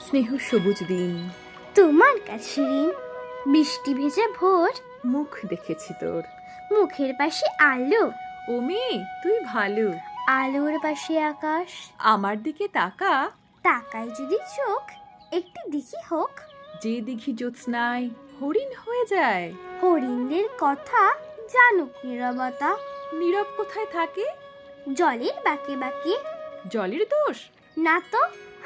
স্নেহ সবুজ দিন, তোমার কাছে ঋণ। বৃষ্টি ভেজা ভোর, মুখ দেখেছি তোর। মুখের পাশে আলো, ও মেয়ে তুই ভালো, আলোর পাশে আকাশ। আমার দিকে তাকা। তাকায় যদি চোখ, একটি দিকি হোক। যে দিঘি জ্যোৎস্নায় হরিণ হয়ে যায়, হরিণদের কথা জানুক নীরবতা। নীরব কোথায় থাকে? জলের বাঁকে বাঁকে, জলের দোষ? না তো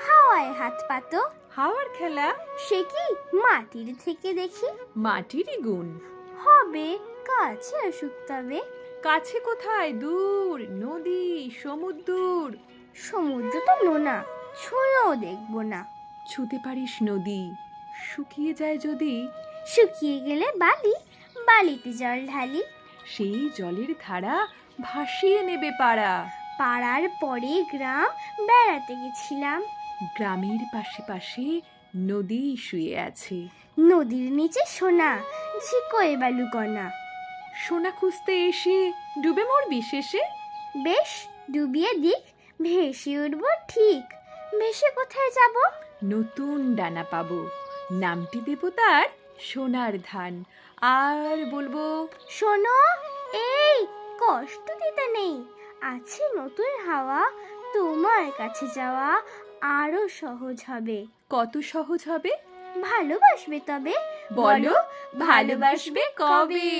হাওয়ায় হাত পাতো। হাওয়ার খেলা? সে কি মাটির থেকে দেখি, মাটিরই গুণ। হবে কাছে আসুক তবে। কাছে কোথায়, দূর নদী সমুদ্র। সমুদ্র তো নোনা, ছুঁয়েও দেখবো না। ছুতে পারিস নদী, শুকিয়ে যায় যদি, শুকিয়ে গেলে বালি, বালিতে জল ঢালি। সেই জলের ধারা ভাসিয়ে নেবে পাড়া। পাড়ার পরে গ্রাম বেড়াতে গেছিলাম। গ্রামের পাশে পাশে নদী শুয়ে আছে, নদীর নিচে সোনা, ঝিকোয় বালুকণা। সোনা খুঁজতে এসে ডুবে মরবি শেষে। বেশ ডুবিয়ে দিক, ভেসে উঠবো ঠিক। ভেসে কোথায় যাব? নতুন ডানা পাবো, নামটি দেব তার সোনার ধান। আর বলবো, শোনো, এই কষ্ট দিতে নেই, আছে নতুন হাওয়া। তোমার কাছে যাওয়া আরো সহজ হবে। কত সহজ হবে? ভালোবাসবে তবে, বলো, ভালোবাসবে কবে?